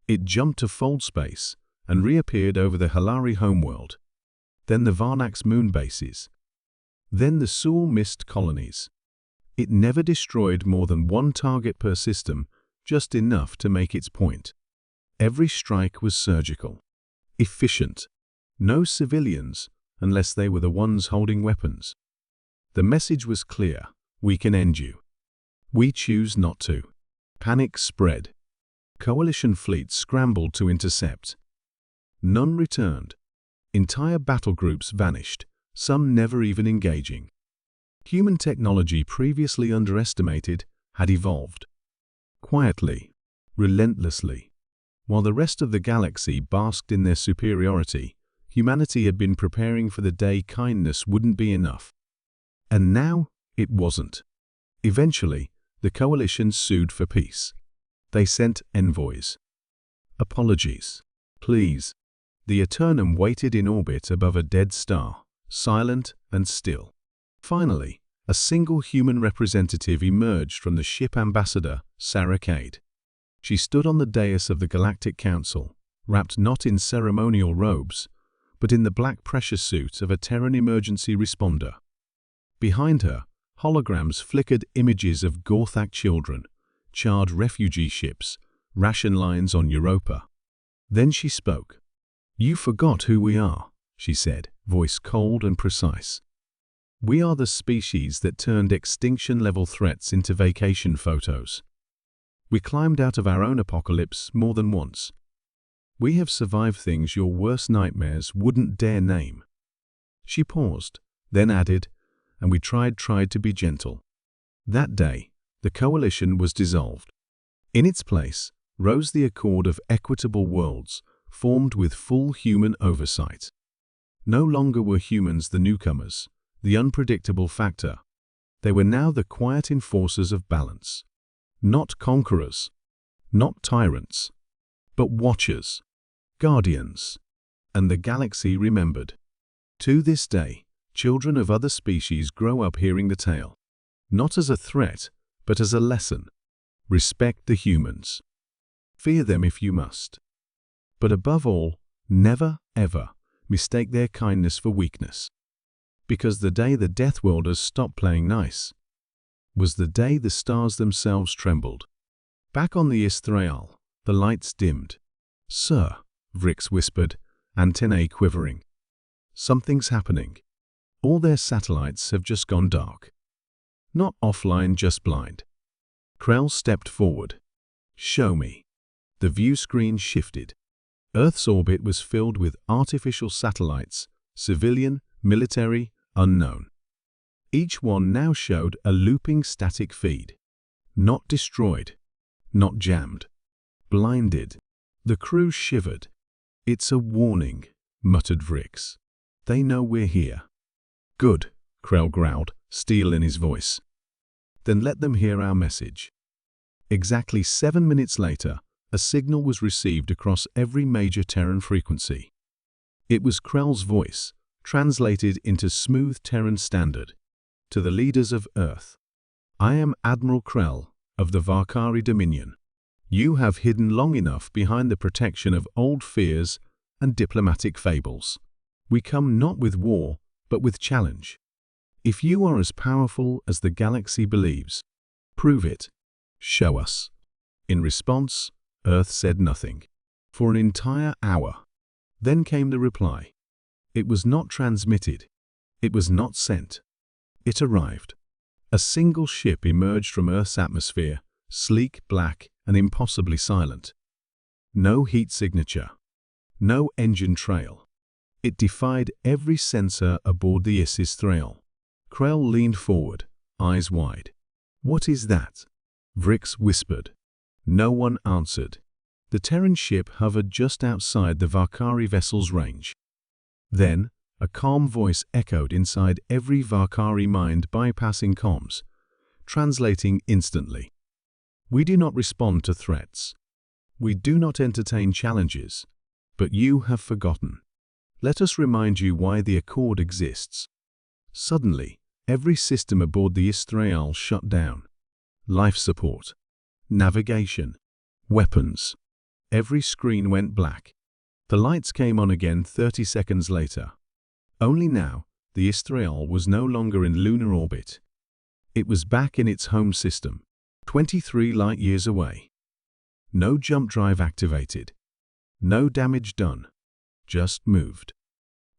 It jumped to fold space and reappeared over the Hilari homeworld, then the Varnax moon bases, then the Sul mist colonies. It never destroyed more than one target per system, just enough to make its point. Every strike was surgical, efficient. No civilians, unless they were the ones holding weapons. The message was clear: we can end you. We choose not to. Panic spread. Coalition fleets scrambled to intercept. None returned. Entire battle groups vanished, some never even engaging. Human technology previously underestimated had evolved. Quietly, relentlessly. While the rest of the galaxy basked in their superiority, humanity had been preparing for the day kindness wouldn't be enough. And now, it wasn't. Eventually, the coalition sued for peace. They sent envoys. Apologies. Pleas. The Eternum waited in orbit above a dead star, silent and still. Finally, a single human representative emerged from the ship ambassador, Sarah Cade. She stood on the dais of the Galactic Council, wrapped not in ceremonial robes, but in the black pressure suit of a Terran emergency responder. Behind her, holograms flickered images of Gorthak children, charred refugee ships, ration lines on Europa. Then she spoke. "You forgot who we are," she said, voice cold and precise. "We are the species that turned extinction-level threats into vacation photos. We climbed out of our own apocalypse more than once. We have survived things your worst nightmares wouldn't dare name." She paused, then added, "And we tried to be gentle." That day, the coalition was dissolved. In its place rose the Accord of Equitable Worlds, formed with full human oversight. No longer were humans the newcomers, the unpredictable factor. They were now the quiet enforcers of balance. Not conquerors, not tyrants, but watchers, guardians. And the galaxy remembered. To this day, children of other species grow up hearing the tale, not as a threat, but as a lesson. Respect the humans. Fear them if you must. But above all, never, ever mistake their kindness for weakness. Because the day the Death Worlders stopped playing nice was the day the stars themselves trembled. Back on the Isthrayal, the lights dimmed. "Sir," Vrix whispered, antennae quivering. "Something's happening. All their satellites have just gone dark. Not offline, just blind." Krell stepped forward. "Show me." The view screen shifted. Earth's orbit was filled with artificial satellites, civilian, military, unknown. Each one now showed a looping static feed. Not destroyed, not jammed, blinded. The crew shivered. "It's a warning," muttered Vrix. "They know we're here." "Good," Krell growled, steel in his voice. "Then let them hear our message." Exactly 7 minutes later, a signal was received across every major Terran frequency. It was Krell's voice, translated into smooth Terran standard. To the leaders of Earth. "I am Admiral Krell of the Varkari Dominion. You have hidden long enough behind the protection of old fears and diplomatic fables. We come not with war, but with challenge. If you are as powerful as the galaxy believes, prove it. Show us." In response, Earth said nothing. For an entire hour. Then came the reply. It was not transmitted. It was not sent. It arrived. A single ship emerged from Earth's atmosphere, sleek, black, and impossibly silent. No heat signature. No engine trail. It defied every sensor aboard the Isthrayal. Krell leaned forward, eyes wide. "What is that?" Vrix whispered. No one answered. The Terran ship hovered just outside the Varkari vessel's range. Then, a calm voice echoed inside every Varkari mind bypassing comms, translating instantly. "We do not respond to threats. We do not entertain challenges. But you have forgotten. Let us remind you why the Accord exists." Suddenly, every system aboard the Isthrayal shut down. Life support, navigation, weapons. Every screen went black. The lights came on again 30 seconds later. Only now, the Israel was no longer in lunar orbit. It was back in its home system, 23 light-years away. No jump drive activated. No damage done. Just moved.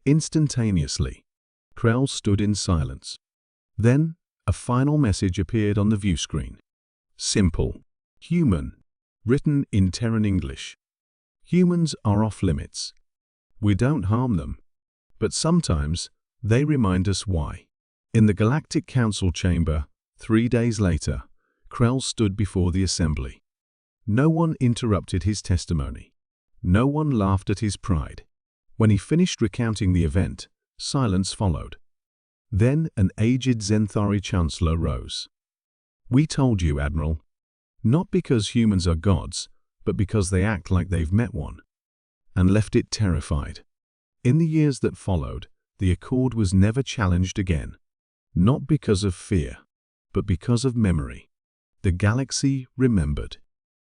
Instantaneously, Krell stood in silence. Then, a final message appeared on the view screen. Simple. Human. Written in Terran English. Humans are off limits. We don't harm them. But sometimes, they remind us why. In the Galactic Council chamber, 3 days later, Krell stood before the assembly. No one interrupted his testimony. No one laughed at his pride. When he finished recounting the event, silence followed. Then an aged Zenthari chancellor rose. "We told you, Admiral. Not because humans are gods, but because they act like they've met one." And left it terrified. In the years that followed, the Accord was never challenged again. Not because of fear, but because of memory. The galaxy remembered.